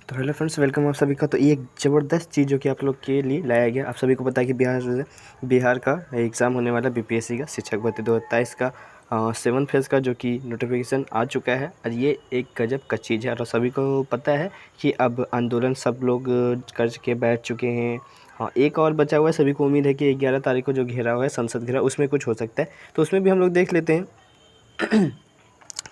तो hello friends, welcome आप सभी का। तो ये एक ज़बरदस्त चीज़ जो कि आप लोग के लिए लाया गया। आप सभी को पता है कि बिहार का एग्ज़ाम होने वाला बीपीएससी का शिक्षक भर्ती 2023 का 7 फेज़ का जो कि नोटिफिकेशन आ चुका है। और ये एक गजब का चीज़ है और सभी को पता है कि अब आंदोलन सब लोग कर के बैठ चुके हैं। हाँ, एक और बचा हुआ है। सभी को उम्मीद है कि 11 तारीख को जो घेराव है, संसद घेराव, उसमें कुछ हो सकता है। तो उसमें भी हम लोग देख लेते हैं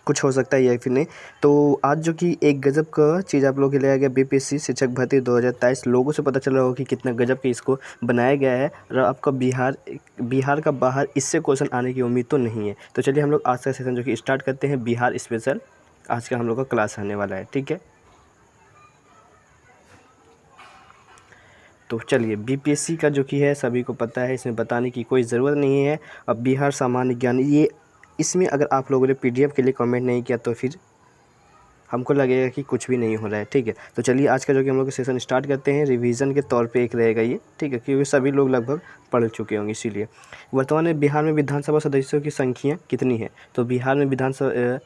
कुछ हो सकता है या फिर नहीं। तो आज जो कि एक गजब का चीज़ आप लोगों के लिए आया गया, बीपीएससी शिक्षक भर्ती 2023। लोगों से पता चल रहा होगा कि कितना गजब के इसको बनाया गया है। और आपका बिहार का बाहर इससे क्वेश्चन आने की उम्मीद तो नहीं है। तो चलिए हम लोग आज का सेशन जो कि स्टार्ट करते हैं। बिहार स्पेशल आज का हम लोग का क्लास आने वाला है, ठीक है। तो चलिए, बीपीएससी का जो कि है सभी को पता है, इसमें बताने की कोई ज़रूरत नहीं है। अब बिहार सामान्य ज्ञान, ये इसमें अगर आप लोगों ने पीडीएफ के लिए कमेंट नहीं किया तो फिर हमको लगेगा कि कुछ भी नहीं हो रहा है, ठीक है। तो चलिए आज का जो कि हम लोग सेशन स्टार्ट करते हैं। रिवीजन के तौर पे एक रहेगा ये, ठीक है, क्योंकि सभी लोग लगभग पढ़ चुके होंगे इसीलिए। वर्तमान में बिहार में विधानसभा सदस्यों की संख्या कितनी है? तो बिहार में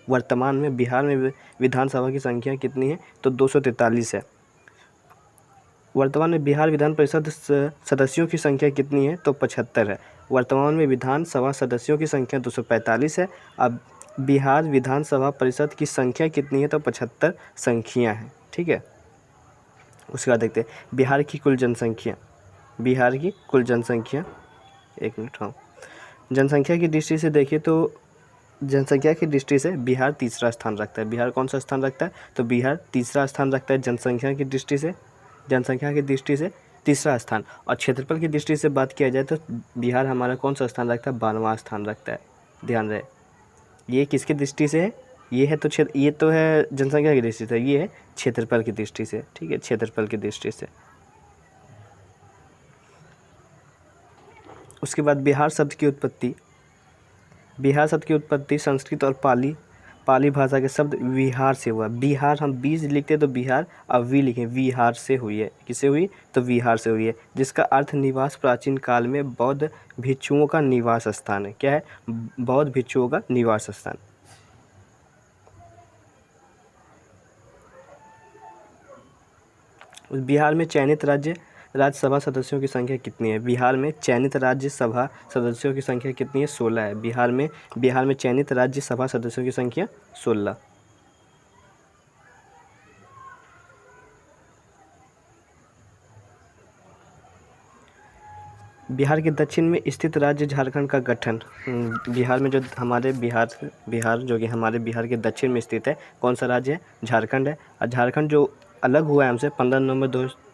वर्तमान में बिहार में विधानसभा की संख्या कितनी है? तो 243 है। वर्तमान में बिहार विधान परिषद सदस्यों की संख्या कितनी है? तो 75 है। वर्तमान में विधानसभा सदस्यों की संख्या 245 है। अब बिहार विधानसभा परिषद की संख्या कितनी है? तो 75 संख्या है, ठीक है। उसके बाद देखते हैं बिहार की कुल जनसंख्या। बिहार की कुल जनसंख्या, एक मिनट, हाँ, जनसंख्या की दृष्टि से देखिए तो जनसंख्या की दृष्टि से बिहार तीसरा स्थान रखता है। बिहार कौन सा स्थान रखता है? तो बिहार तीसरा स्थान रखता है जनसंख्या की दृष्टि से। जनसंख्या की दृष्टि से तीसरा स्थान। और क्षेत्रफल की दृष्टि से बात किया जाए तो बिहार हमारा कौन सा स्थान रखता है? 12वां स्थान रखता है। ध्यान रहे, ये किसकी दृष्टि से है? ये है तो क्षेत्र, ये तो है जनसंख्या की दृष्टि से, ये है क्षेत्रफल की दृष्टि से, ठीक है, क्षेत्रफल की दृष्टि से। उसके बाद बिहार शब्द की उत्पत्ति। बिहार शब्द की उत्पत्ति संस्कृत और पाली भाषा के शब्द विहार से हुआ। बिहार हम बीज लिखते तो बिहार, अब वी लिखें, विहार से हुई है। किससे हुई? तो विहार से हुई है, जिसका अर्थ निवास, प्राचीन काल में बौद्ध भिक्षुओं का निवास स्थान है। क्या है? बौद्ध भिक्षुओं का निवास स्थान। बिहार में चयनित राज्यसभा सदस्यों की संख्या कितनी है? बिहार में चयनित राज्यसभा सदस्यों की संख्या कितनी है? 16 है। बिहार में चयनित राज्यसभा सदस्यों की संख्या 16। बिहार के दक्षिण में स्थित राज्य झारखंड का गठन। बिहार में जो हमारे बिहार जो कि हमारे बिहार के दक्षिण में स्थित है, कौन सा राज्य है? झारखंड है। और झारखंड जो अलग हुआ है हमसे 15 नवंबर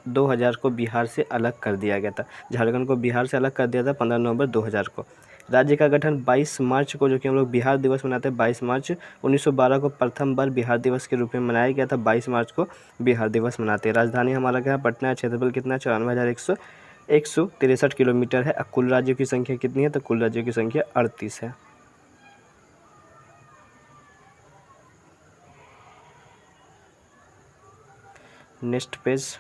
2000 को बिहार से अलग कर दिया गया था। झारखंड को बिहार से अलग कर दिया था 15 नवंबर 2000 को। राज्य का गठन 22 मार्च को, जो कि हम लोग बिहार दिवस मनाते हैं, 22 मार्च 1912 को प्रथम बार बिहार दिवस के रूप में मनाया गया था। 22 मार्च को बिहार दिवस मनाते हैं। राजधानी हमारा क्या है? पटना है। क्षेत्रफल कितना है? 94,163 किलोमीटर है। कुल राज्यों की संख्या कितनी है? तो कुल राज्यों की संख्या 38 है। Next page.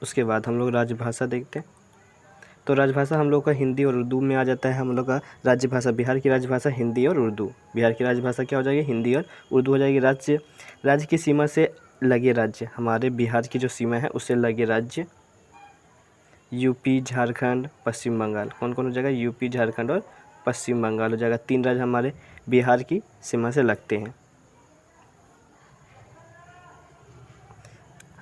उसके बाद हम लोग राजभाषा देखते हैं। तो राजभाषा हम लोग का हिंदी और उर्दू में आ जाता है। हम लोग का राजभाषा, बिहार की राजभाषा हिंदी और उर्दू। बिहार की राजभाषा क्या हो जाएगी? हिंदी और उर्दू हो जाएगी। राज्य की सीमा से लगे राज्य, हमारे बिहार की जो सीमा है उससे लगे राज्य यूपी, झारखंड, पश्चिम बंगाल। कौन कौन हो जाएगा? यूपी, झारखंड और पश्चिम बंगाल हो जाएगा। 3 राज्य हमारे बिहार की सीमा से लगते हैं।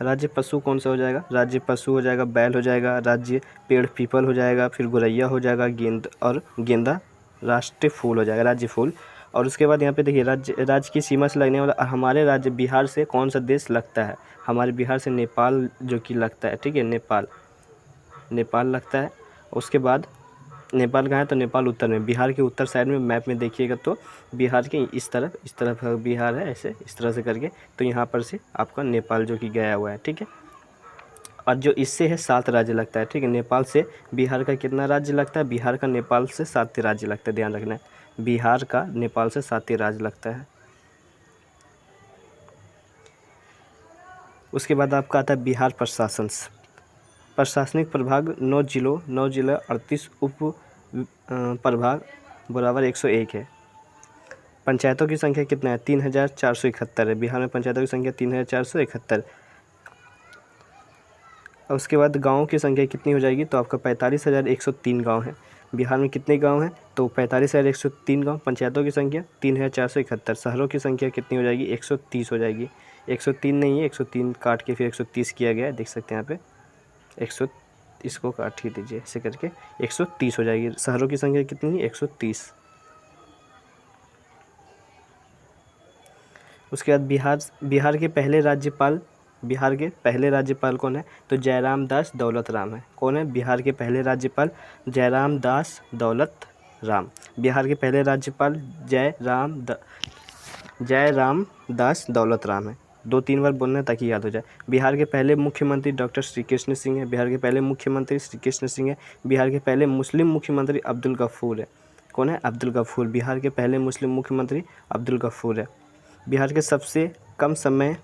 राज्य पशु कौन सा हो जाएगा? राज्य पशु हो जाएगा बैल हो जाएगा। राज्य पेड़ पीपल हो जाएगा। फिर गोरैया हो जाएगा। गेंदा राष्ट्रीय फूल हो जाएगा, राज्य फूल। और उसके बाद यहाँ पे देखिए राज्य की सीमा से लगने वाला हमारे राज्य बिहार से कौन सा देश लगता है? हमारे बिहार से नेपाल जो कि लगता है, ठीक है, नेपाल लगता है। उसके बाद नेपाल कहाँ है? तो नेपाल उत्तर में, बिहार के उत्तर साइड में। मैप में देखिएगा तो बिहार के इस तरफ बिहार है, ऐसे इस तरह से करके। तो यहाँ पर से आपका नेपाल जो कि गया हुआ है, ठीक है। और जो इससे है 7 राज्य लगता है, ठीक है। नेपाल से बिहार का कितना राज्य लगता है? बिहार का नेपाल से 7 राज्य लगता है, ध्यान रखना है। बिहार का नेपाल से 7 राज्य लगता है। उसके बाद आपका आता है बिहार प्रशासनिक प्रभाग 9 जिला 38 उप प्रभाग बराबर 101 है। पंचायतों की संख्या कितना है? 3471 है। बिहार में पंचायतों की संख्या 3471। और उसके बाद गाँव की संख्या कितनी हो जाएगी, तो आपका 45,103 गाँव है। बिहार में कितने गाँव हैं, तो 45,103 गाँव। पंचायतों की संख्या 3,471। शहरों की संख्या कितनी हो जाएगी, 130 हो जाएगी। 103 नहीं है, 103 काट के फिर 130 किया गया है, देख सकते हैं यहाँ पे 100, इसको काट ही दीजिए ऐसे करके 130 हो जाएगी। शहरों की संख्या कितनी है, 130। उसके बाद बिहार के पहले राज्यपाल कौन है, तो जयराम दास दौलत राम है। कौन है, बिहार के पहले राज्यपाल जयराम दास दौलत राम। बिहार के पहले राज्यपाल जयराम दास दौलत राम है। 2-3 बार बोलना है ताकि याद हो जाए। बिहार के पहले मुख्यमंत्री डॉक्टर श्री कृष्ण सिंह है। बिहार के पहले मुख्यमंत्री श्री कृष्ण सिंह है। बिहार के पहले मुस्लिम मुख्यमंत्री अब्दुल गफूर है। कौन है, अब्दुल गफूर। बिहार के पहले मुस्लिम मुख्यमंत्री अब्दुल गफूर है। बिहार के सबसे कम समय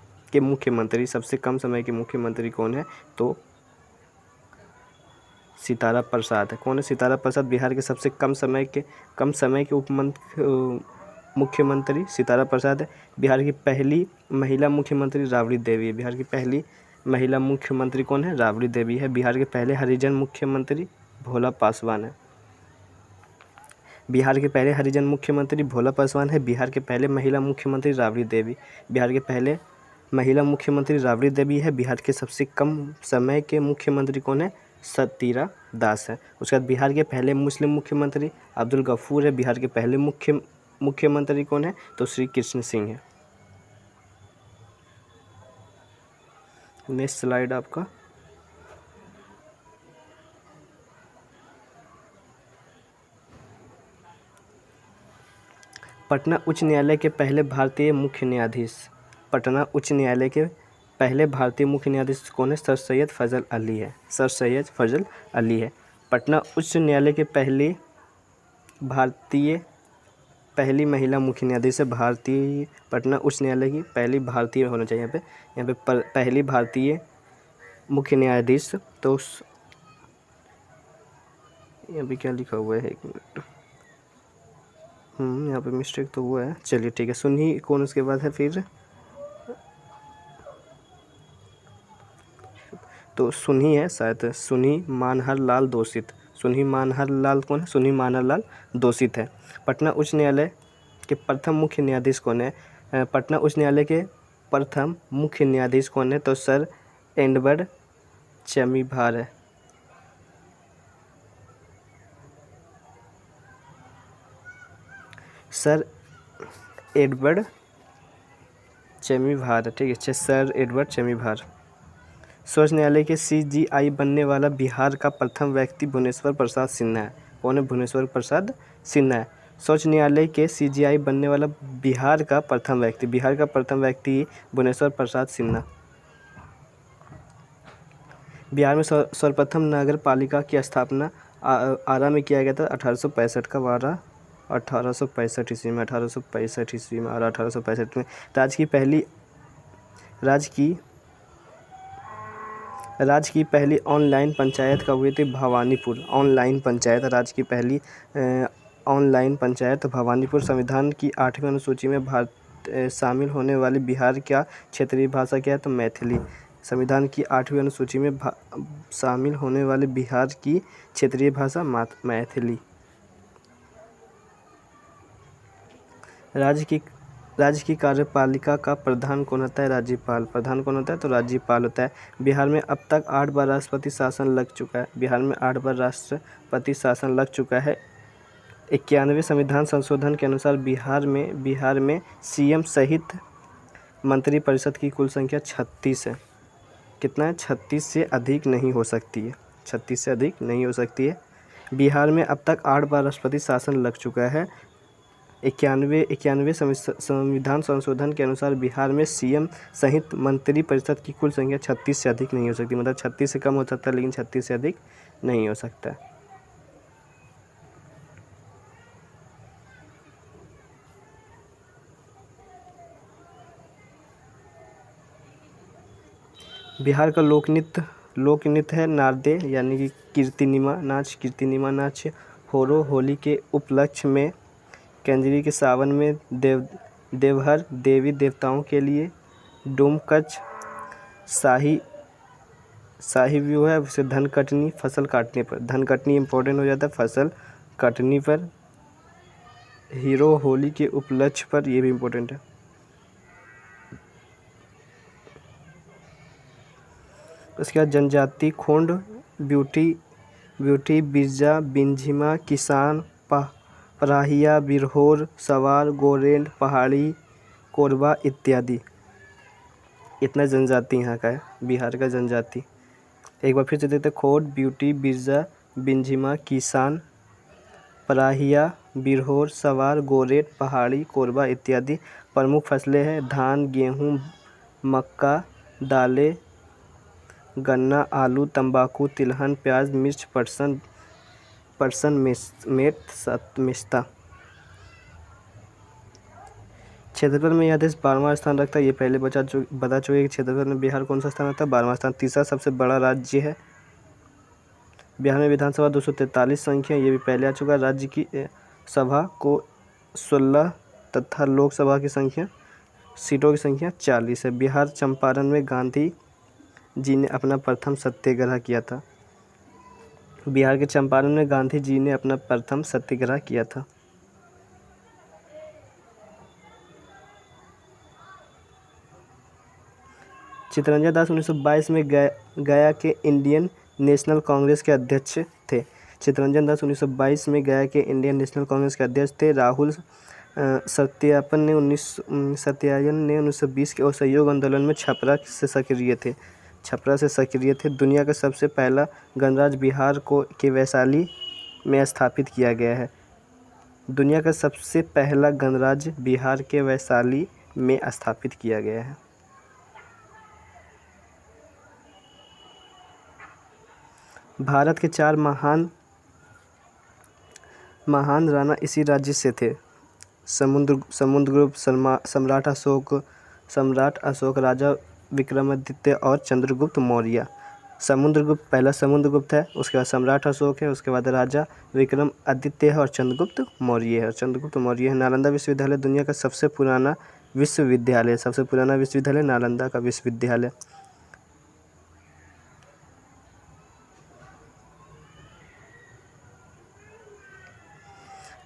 के मुख्यमंत्री कौन है, तो सितारा प्रसाद है। कौन है, सितारा प्रसाद। बिहार के सबसे कम समय के मुख्यमंत्री सितारा प्रसाद है। बिहार की पहली महिला मुख्यमंत्री राबड़ी देवी है। बिहार की पहली महिला मुख्यमंत्री कौन है, राबड़ी देवी है। बिहार के पहले हरिजन मुख्यमंत्री भोला पासवान है। बिहार के पहले हरिजन मुख्यमंत्री भोला पासवान है। बिहार के पहले महिला मुख्यमंत्री राबड़ी देवी। बिहार के पहले महिला मुख्यमंत्री राबड़ी देवी है। बिहार के सबसे कम समय के मुख्यमंत्री कौन है, सतीरा दास है। उसके बाद बिहार के पहले मुस्लिम मुख्यमंत्री अब्दुल गफूर है। बिहार के पहले मुख्यमंत्री कौन है, तो श्री कृष्ण सिंह है। नेक्स्ट स्लाइड आपका पटना उच्च न्यायालय के पहले भारतीय मुख्य न्यायाधीश। पटना उच्च न्यायालय के पहले भारतीय मुख्य न्यायाधीश कौन है, सर सैयद फजल अली है। सर सैयद फजल अली है। पटना उच्च न्यायालय के पहली महिला मुख्य न्यायाधीश है। पटना उच्च न्यायालय की पहली भारतीय होना चाहिए यहाँ पे पहली भारतीय मुख्य न्यायाधीश। तो यहाँ पे क्या लिखा हुआ है, एक मिनट, यहाँ पे मिस्टेक तो हुआ है, चलिए ठीक है। सुन्नी कौन उसके बाद है फिर, तो सुन्नी है शायद, सुन्नी मानहर लाल दोषित। सुन्नी मानहर लाल कौन है, सुन्नी मानहर लाल दोषित है। पटना उच्च न्यायालय के प्रथम मुख्य न्यायाधीश कौन है, पटना उच्च न्यायालय के प्रथम मुख्य न्यायाधीश कौन है, तो सर एडवर्ड चमीभार है। सर एडवर्ड चमीभार, ठीक है, सर एडवर्ड चमीभार। सर्वोच्च न्यायालय के CJI बनने वाला बिहार का प्रथम व्यक्ति भुवनेश्वर प्रसाद सिन्हा है। कौन है, भुवनेश्वर प्रसाद सिन्हा है। सर्वोच्च न्यायालय के CJI बनने वाला बिहार का प्रथम व्यक्ति भुवनेश्वर प्रसाद सिन्हा। बिहार में सर्वप्रथम नगर पालिका की स्थापना आरा में किया गया था 1865 का वारा 1865 ईस्वी में। 1865 ईस्वी में, आरा 1865 में। राज्य की पहली ऑनलाइन पंचायत कब हुई थी, भवानीपुर। ऑनलाइन पंचायत, राज्य की पहली ऑनलाइन पंचायत भवानीपुर। संविधान की 8वीं अनुसूची में शामिल होने वाली बिहार क्या क्षेत्रीय भाषा क्या है, तो मैथिली। संविधान की 8वीं अनुसूची में शामिल होने वाले बिहार की क्षेत्रीय भाषा मैथिली। राज्य की कार्यपालिका का प्रधान कौन होता है, राज्यपाल। प्रधान कौन होता है, तो राज्यपाल होता है। बिहार में अब तक 8 बार राष्ट्रपति शासन लग चुका है। बिहार में 8 बार राष्ट्रपति शासन लग चुका है। 91वें संविधान संशोधन के अनुसार बिहार में CM सहित मंत्रिपरिषद की कुल संख्या 36 है। कितना है, 36 से अधिक नहीं हो सकती है। 36 से अधिक नहीं हो सकती है। बिहार में अब तक 8 बार राष्ट्रपति शासन लग चुका है। 91वें संविधान संशोधन के अनुसार बिहार में CM सहित मंत्रिपरिषद की कुल संख्या 36 से अधिक नहीं हो सकती। मतलब 36 से कम हो सकता है, लेकिन 36 से अधिक नहीं हो सकता। बिहार का लोक नृत्य है नारदे, यानी कि कीर्तिनिमा नाच। होरो होली के उपलक्ष्य में कंजरी के सावन में देवहर देवी देवताओं के लिए डोमकच, शाही शाही व्यू है उसे धन कटनी, फसल काटने पर। धन कटनी इम्पोर्टेंट हो जाता है, फसल कटनी पर। हीरो होली के उपलक्ष्य पर, ये भी इम्पोर्टेंट है। उसके बाद जनजाति खोंड, ब्यूटी, बिरजा, बिंझिमा, किसान, पराहिया, बिरहोर, सवार, गोरेंड, पहाड़ी, कोरबा इत्यादि। इतना जनजाति यहाँ का है, बिहार का जनजाति। एक बार फिर से देते, खोंड, ब्यूटी, बिरजा, बिंझिमा, किसान, पराहिया, बिरहोर, सवार, गोरेट, पहाड़ी, कोरबा इत्यादि। प्रमुख फसलें हैं धान, गेहूँ, मक्का, दालें, गन्ना, आलू, तंबाकू, तिलहन, प्याज, मिर्च, परसन, मेस्ता। क्षेत्रफल में यह देश 12वां स्थान रखता है। ये पहले बता चुके कि क्षेत्रफल में बिहार कौन सा स्थान रखता है, 12वां स्थान। तीसरा सबसे बड़ा राज्य है। बिहार में विधानसभा 243 संख्या, ये भी पहले आ चुका है। राज्य की सभा को 16 तथा लोकसभा की संख्या, सीटों की संख्या 40 है। बिहार चंपारण में गांधी जी ने अपना प्रथम सत्याग्रह किया था। बिहार के चंपारण में गांधी जी ने अपना प्रथम सत्याग्रह किया था। चित्तरंजन दास 1922 में गया के इंडियन नेशनल कांग्रेस के अध्यक्ष थे। चित्तरंजन दास 1922 में गया के इंडियन नेशनल कांग्रेस के अध्यक्ष थे। राहुल सत्यापन ने 1920 के असहयोग आंदोलन में छपरा से सक्रिय थे। दुनिया का सबसे पहला गणराज्य बिहार के वैशाली में स्थापित किया गया है। दुनिया का सबसे पहला गणराज्य बिहार के वैशाली में स्थापित किया गया है। भारत के 4 महान राणा इसी राज्य से थे। समुद्रगुप्त, सम्राट अशोक, राजा विक्रमादित्य और चंद्रगुप्त मौर्य। पहला समुद्रगुप्त है, उसके बाद सम्राट अशोक है, उसके बाद राजा विक्रमादित्य है और चंद्रगुप्त मौर्य है। नालंदा विश्वविद्यालय दुनिया का सबसे पुराना विश्वविद्यालय नालंदा का विश्वविद्यालय।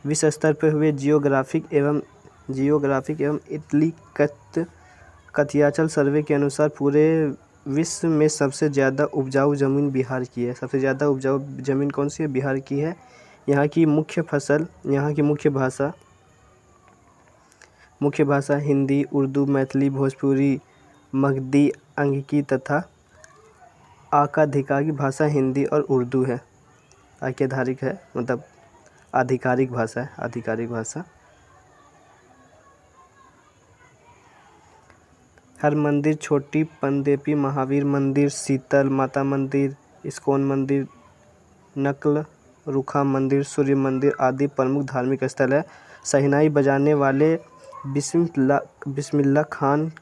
विश्व स्तर पर हुए जियोग्राफिक एवं इटली कथियाचल सर्वे के अनुसार पूरे विश्व में सबसे ज़्यादा उपजाऊ ज़मीन बिहार की है। सबसे ज़्यादा उपजाऊ ज़मीन कौन सी है, बिहार की है। यहाँ की मुख्य भाषा हिंदी, उर्दू, मैथिली, भोजपुरी, मगधी, अंगिकी तथा आधिकारिक भाषा हिंदी और उर्दू है। आधिकारिक है मतलब आधिकारिक भाषा। हर मंदिर, छोटी पंदेपी महावीर मंदिर, शीतल माता मंदिर, इस्कॉन मंदिर, नकल रुखा मंदिर, सूर्य मंदिर आदि प्रमुख धार्मिक स्थल है। शहनाई बजाने वाले बिस्मिल्लाह खान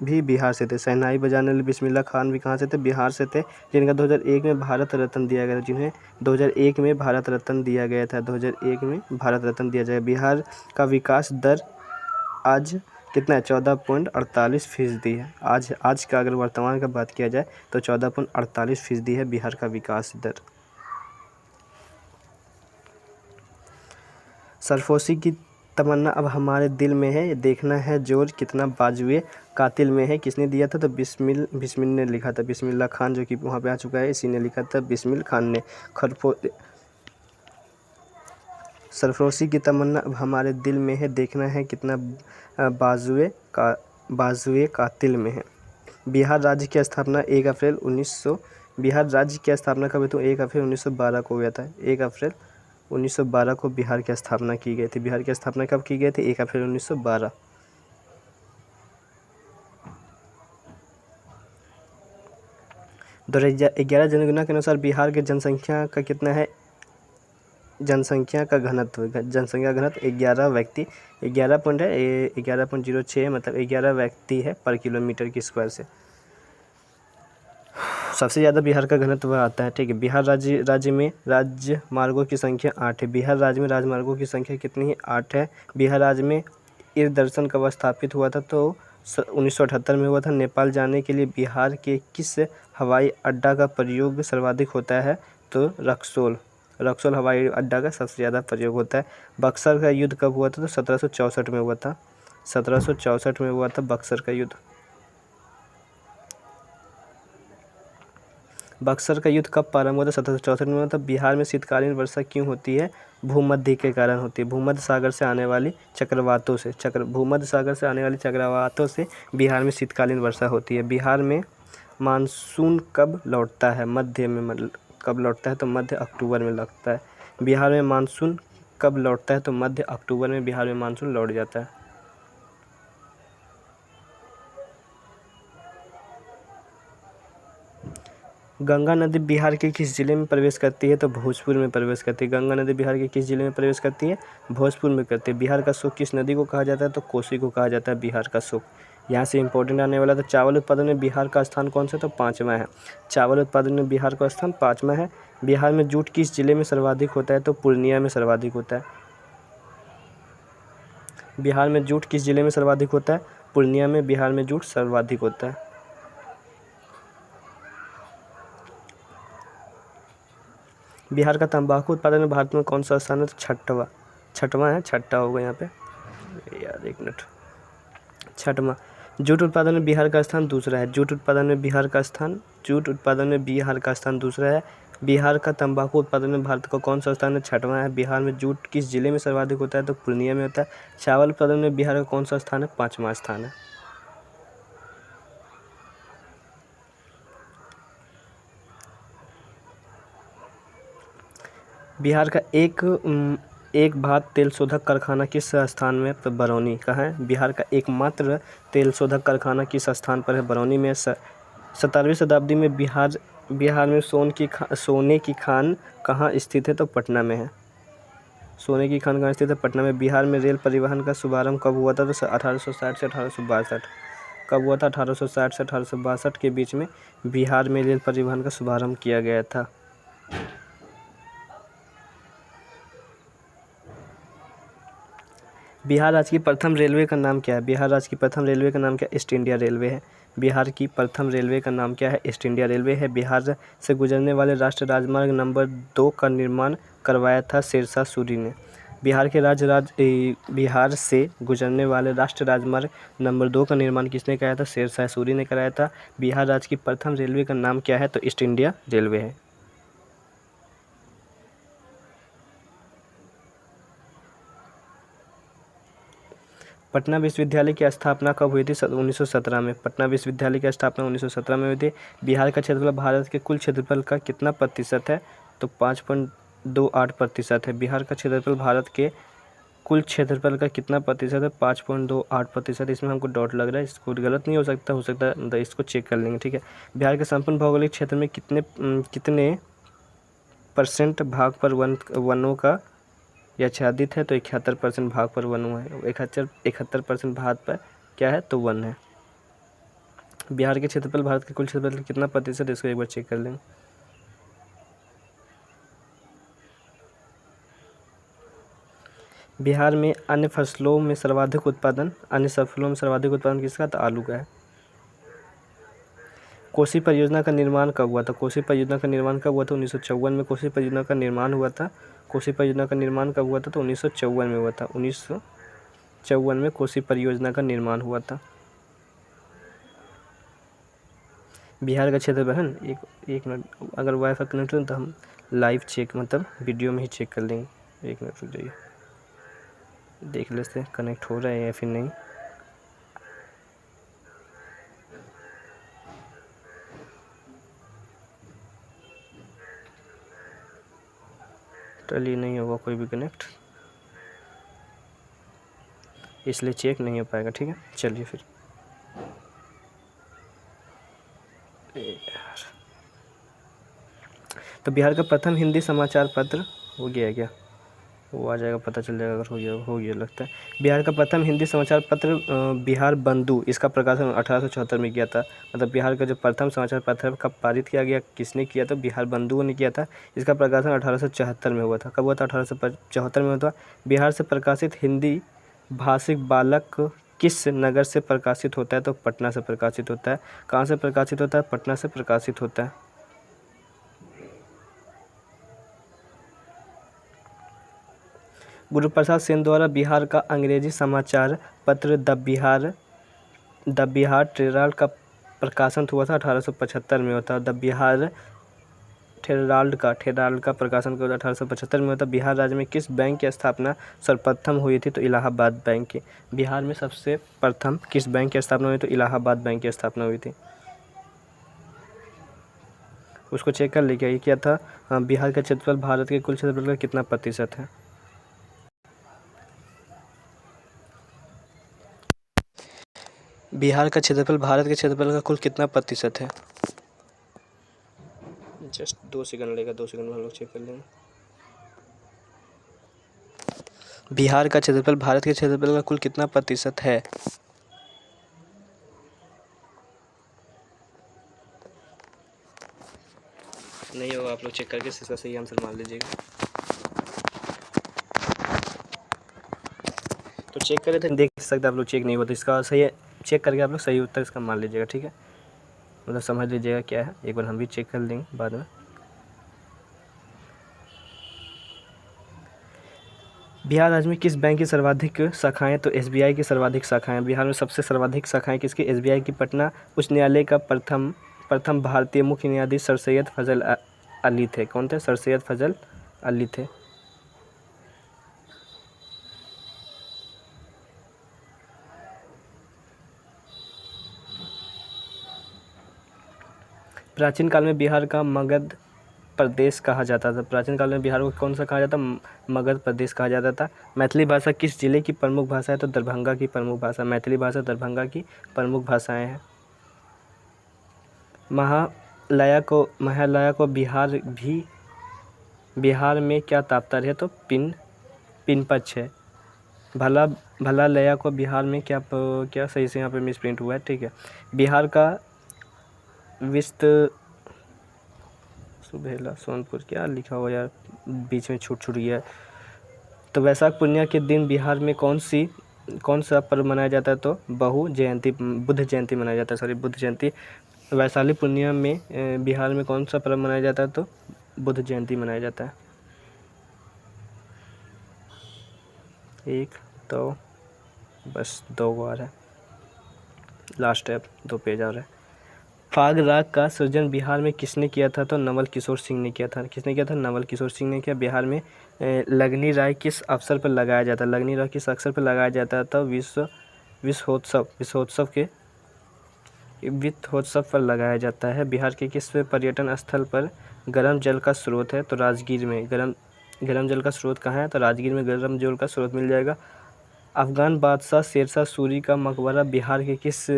भी बिहार से थे। शहनाई बजाने वाले बिस्मिल्लाह खान भी कहाँ से थे, बिहार से थे, जिनका 2001 में भारत रत्न दिया गया था। जिन्हें 2001 में भारत रत्न दिया गया था। 2001 में भारत रत्न दिया जाएगा। बिहार का विकास दर आज कितना है, 14.48% है। आज का अगर वर्तमान का बात किया जाए तो 14.48% है बिहार का विकास दर। सरफोशी की तमन्ना अब हमारे दिल में है, देखना है जोर कितना बाजुए कातिल में है। किसने दिया था, तो बिस्मिल ने लिखा था। बिस्मिल्लाह खान जो कि वहाँ पे आ चुका है, इसी ने लिखा था, बिस्मिल खान ने। सरफरोशी की तमन्ना अब हमारे दिल में है, देखना है कितना बाजुए कातिल में है। बिहार राज्य की स्थापना 1 अप्रैल 1900 बिहार राज्य की स्थापना कब हुई, तो 1 अप्रैल 1912 को हुआ था। 1 अप्रैल 1912 को बिहार की स्थापना की गई थी। बिहार की स्थापना कब की गई थी, 1 अप्रैल 1912। 2011 जनगणना के अनुसार बिहार के जनसंख्या का कितना है, जनसंख्या घनत्व 11 व्यक्ति 11.06 मतलब 11 व्यक्ति है पर किलोमीटर की स्क्वायर से। सबसे ज़्यादा बिहार का घनत्व आता है, ठीक है। बिहार राज्य में राजमार्गों की संख्या 8 है। बिहार राज्य में राजमार्गों की संख्या कितनी है, 8 है। बिहार राज्य में ईर दर्शन कब स्थापित हुआ था, तो 1978 में हुआ था। नेपाल जाने के लिए बिहार के किस हवाई अड्डा का प्रयोग सर्वाधिक होता है? तो रक्सौल हवाई अड्डा का सबसे ज़्यादा प्रयोग होता है। बक्सर का युद्ध कब हुआ था? तो 1764 में हुआ था। 1764 में हुआ था बक्सर का युद्ध। बक्सर का युद्ध कब प्रारंभ हुआ था? 1764 में हुआ था। बिहार में शीतकालीन वर्षा क्यों होती है? भूमध्य के कारण होती है। भूमध्य सागर से आने वाली चक्रवातों से भूमध्य सागर से आने वाली चक्रवातों से बिहार में शीतकालीन वर्षा होती है। बिहार में मानसून कब लौटता है? मध्य में कब लौटता है? तो मध्य अक्टूबर में लगता है। बिहार में मानसून कब लौटता है? तो मध्य अक्टूबर में बिहार में मानसून लौट जाता है। गंगा नदी बिहार के किस जिले में प्रवेश करती है? तो भोजपुर में प्रवेश करती है। गंगा नदी बिहार के किस जिले में प्रवेश करती है? भोजपुर में करती है। बिहार का शोक किस नदी को कहा जाता है? तो कोसी को कहा जाता है बिहार का शोक। यहाँ से इंपॉर्टेंट आने वाला था, चावल उत्पादन में बिहार का स्थान कौन सा? तो 5वां है। चावल उत्पादन में बिहार का स्थान 5वां है। बिहार में जूट किस जिले में सर्वाधिक होता है? तो पूर्णिया में सर्वाधिक होता है। बिहार में जूट किस जिले में सर्वाधिक होता है? पूर्णिया में बिहार में जूट सर्वाधिक होता है। बिहार का तंबाकू उत्पादन में भारत में कौन सा स्थान है? तो छठवां है। छठा होगा यहाँ पे यार, एक मिनट। छठवां। जूट उत्पादन में बिहार का स्थान दूसरा है। जूट उत्पादन में बिहार का स्थान दूसरा है। बिहार का तंबाकू उत्पादन में भारत का कौन सा स्थान है? छठवां है। बिहार में जूट किस जिले में सर्वाधिक होता है? तो पूर्णिया में होता है। चावल उत्पादन में बिहार का कौन सा स्थान है? 5वां स्थान है। बिहार का एक भात तेल शोधक कारखाना किस स्थान में? तो बरौनी। कहाँ है? बिहार का एकमात्र तेल शोधक कारखाना किस स्थान पर है? बरौनी में। 17वीं शताब्दी में बिहार में सोने की खान कहाँ स्थित है? तो पटना में है। सोने की खान कहाँ स्थित है? पटना में। बिहार में रेल परिवहन का शुभारंभ कब हुआ था? तो 1860 से 1862। कब हुआ था? 1860 से 1862 के बीच में बिहार में रेल परिवहन का शुभारंभ किया गया था। बिहार राज्य की प्रथम रेलवे का नाम क्या है? बिहार राज्य की प्रथम रेलवे का नाम क्या है? ईस्ट इंडिया रेलवे है। बिहार की प्रथम रेलवे का नाम क्या है? ईस्ट इंडिया रेलवे है। बिहार से गुजरने वाले राष्ट्रीय राजमार्ग नंबर 2 का निर्माण करवाया था शेरशाह सूरी ने। बिहार से गुजरने वाले राष्ट्रीय राजमार्ग नंबर 2 का निर्माण किसने कराया था? शेरशाह सूरी ने कराया था। बिहार राज्य की प्रथम रेलवे का नाम क्या है? तो ईस्ट इंडिया रेलवे है। पटना विश्वविद्यालय की स्थापना कब हुई थी? 1917 में। पटना विश्वविद्यालय की स्थापना 1917 में हुई थी। बिहार का क्षेत्रफल भारत के कुल क्षेत्रफल का कितना प्रतिशत है? तो 5.28% है। बिहार का क्षेत्रफल भारत के कुल क्षेत्रफल का कितना प्रतिशत है? 5.28%। इसमें हमको डॉट लग रहा है, इसको गलत नहीं हो सकता मतलब इसको चेक कर लेंगे, ठीक है। बिहार के संपूर्ण भौगोलिक क्षेत्र में कितने % भाग पर वनों का आच्छादित है? तो 71% भाग पर वन है। 71% भाग पर क्या है? तो वन है। बिहार के क्षेत्रफल भारत के कुल क्षेत्रफल का कितना प्रतिशत? इसको एक बार चेक कर लें। बिहार में अन्य फसलों में सर्वाधिक उत्पादन किसका? तो आलू का है। कोसी परियोजना का निर्माण कब हुआ था? 1954 में कोसी परियोजना का निर्माण हुआ था। कोसी परियोजना का निर्माण कब हुआ था? तो 1954 में हुआ था। 1954 में कोसी परियोजना का निर्माण हुआ था। बिहार का क्षेत्रफल है ना, एक मिनट, अगर वाईफाई कनेक्ट हो तो हम लाइव चेक मतलब वीडियो में ही चेक कर लेंगे। एक मिनट रुक जाइए, देख लेते हैं कनेक्ट हो रहा है या फिर नहीं। चलिए, नहीं होगा कोई भी कनेक्ट, इसलिए चेक नहीं हो पाएगा, ठीक है। चलिए फिर तो बिहार का प्रथम हिंदी समाचार पत्र हो गया है क्या? वो आ जाएगा, पता चल जाएगा अगर हो गया लगता है। बिहार का प्रथम हिंदी समाचार पत्र बिहार बंधु, इसका प्रकाशन 1874 में किया था। मतलब बिहार का जो प्रथम समाचार पत्र है कब पारित किया गया, किसने किया था? बिहार बंधुओं ने किया था। इसका प्रकाशन 1874 में हुआ था। कब हुआ था? 1874 में हुआ था। बिहार से प्रकाशित हिंदी भाषिक बालक किस नगर से प्रकाशित होता है? तो पटना से प्रकाशित होता है। कहाँ से प्रकाशित होता है? पटना से प्रकाशित होता है। गुरुप्रसाद सेन द्वारा बिहार का अंग्रेजी समाचार पत्र द बिहार टेराल्ड का प्रकाशन हुआ था 1875 में होता है। द बिहार ठेराल्ड का प्रकाशन हुआ था 1875 में होता है। बिहार राज्य में किस बैंक की स्थापना सर्वप्रथम हुई थी? तो इलाहाबाद बैंक की। बिहार में सबसे प्रथम किस बैंक की स्थापना हुई? तो इलाहाबाद बैंक की स्थापना हुई थी। उसको चेक कर लेके आइए क्या था। बिहार का क्षेत्रफल भारत के कुल क्षेत्रफल का कितना प्रतिशत है? बिहार का क्षेत्रफल भारत के क्षेत्रफल का कुल कितना प्रतिशत है? जस्ट 2 सेकंड लगेगा, 2 सेकंड में हम लोग चेक कर लेंगे। बिहार का क्षेत्रफल भारत के क्षेत्रफल का कुल कितना प्रतिशत है? नहीं होगा, आप लोग चेक करके इसका सही आंसर मान लीजिएगा। तो चेक करे थे, देख सकते आप लोग, चेक नहीं होता इसका सही है। चेक करके आप लोग सही उत्तर इसका मान लीजिएगा, ठीक है। मतलब समझ लीजिएगा क्या है, एक बार हम भी चेक कर लेंगे बाद में। बिहार राज्य में किस बैंक की सर्वाधिक शाखाएं? तो एसबीआई की सर्वाधिक शाखाएं। बिहार में सबसे सर्वाधिक शाखाएं किसकी? एसबीआई की। पटना उच्च न्यायालय का प्रथम भारतीय मुख्य न्यायाधीश सर सैयद फजल अली थे। कौन थे? सर सैयद फजल अली थे। प्राचीन काल में बिहार का मगध प्रदेश कहा जाता था। प्राचीन काल में बिहार को कौन सा कहा जाता? मगध प्रदेश कहा जाता था। मैथिली भाषा किस जिले की प्रमुख भाषा है? तो दरभंगा की प्रमुख भाषा। मैथिली भाषा दरभंगा की प्रमुख भाषाएं हैं। महालया को बिहार में क्या तात्पर्य है? तो पिन पक्ष है। भला लया को बिहार में क्या सही से यहाँ पे मिसप्रिंट हुआ है, ठीक है। बिहार का विस्त सुबेला सोनपुर क्या लिखा हुआ यार, बीच में छूट गया। तो वैशाख पूर्णिमा के दिन बिहार में कौन सा पर्व मनाया जाता है? तो बुद्ध जयंती मनाया जाता है, सॉरी बुद्ध जयंती। वैशाली पूर्णिमा में बिहार में कौन सा पर्व मनाया जाता है? तो बुद्ध जयंती मनाया जाता है। एक तो बस 2 बार है, लास्ट है, 2 पेज और है। फाग राग का सृजन बिहार में किसने किया था? तो नवल किशोर सिंह ने किया था। किसने किया था? नवल किशोर सिंह ने किया। बिहार में लगनी राय किस अवसर पर लगाया जाता है? लगनी राय किस अवसर पर लगाया जाता था? विश्वोत्सव पर लगाया जाता है। बिहार के किस पर्यटन स्थल पर गर्म जल का स्रोत है? तो राजगीर में। गर्म जल का स्रोत कहाँ है? तो राजगीर में गर्म जल का स्रोत मिल जाएगा। अफगान बादशाह शेरशाह सूरी का मकबरा बिहार के किस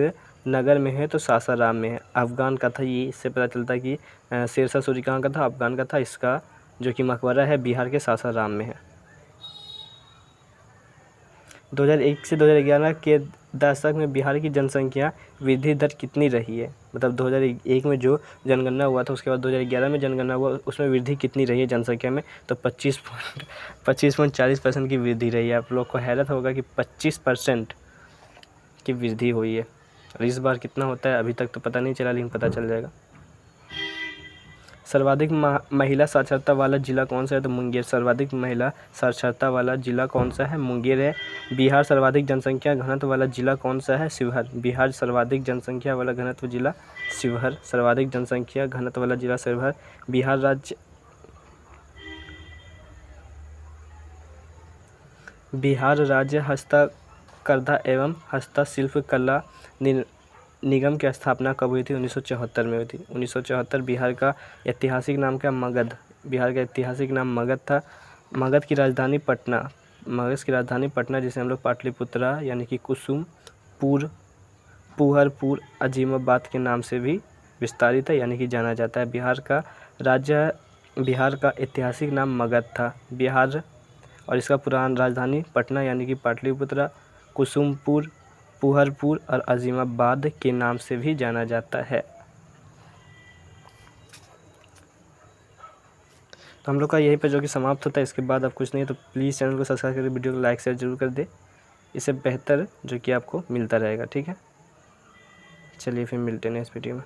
नगर में है? तो सासाराम में है। अफगान का था ये, इससे पता चलता है कि शेरशाह सूरी कहाँ का था? अफगान का था। इसका जो कि मकबरा है बिहार के सासाराम में है। 2001 से 2011 के दशक में बिहार की जनसंख्या वृद्धि दर कितनी रही है? मतलब 2001 में जो जनगणना हुआ था, उसके बाद 2011 में जनगणना हुआ, उसमें वृद्धि कितनी रही है जनसंख्या में? तो 25.40% की वृद्धि रही है। आप लोग को हैरत होगा कि 25% की वृद्धि हुई है। और इस बार कितना होता है अभी तक तो पता नहीं चला, लेकिन पता चल जाएगा। सर्वाधिक महिला साक्षरता वाला जिला कौन सा है? तो मुंगेर। सर्वाधिक महिला साक्षरता वाला जिला कौन सा है? मुंगेर है। बिहार सर्वाधिक जनसंख्या घनत्व वाला जिला कौन सा है? शिवहर। बिहार सर्वाधिक जनसंख्या वाला घनत्व जिला शिवहर। सर्वाधिक जनसंख्या घनत्व वाला जिला शिवहर। बिहार राज्य हस्तकरघा एवं हस्तशिल्प कला निगम की स्थापना कब हुई थी? 1974 में हुई थी। 1974। बिहार का ऐतिहासिक नाम क्या? मगध। बिहार का ऐतिहासिक नाम मगध था। मगध की राजधानी पटना जिसे हम लोग पाटलिपुत्रा यानी कि कुसुमपुर, पुहरपुर, अजीमाबाद के नाम से भी विस्तारित है यानी कि जाना जाता है। बिहार का ऐतिहासिक नाम मगध था। बिहार और इसका पुराना राजधानी पटना यानी कि पाटलिपुत्रा, कुसुमपुर, पुहरपुर और अजीमाबाद के नाम से भी जाना जाता है। तो हम लोग का यहीं पर जो कि समाप्त होता है। इसके बाद अब कुछ नहीं, तो प्लीज़ चैनल को सब्सक्राइब करके वीडियो को लाइक शेयर जरूर कर दे। इससे बेहतर जो कि आपको मिलता रहेगा। ठीक है, चलिए फिर मिलते हैं नेक्स्ट वीडियो में।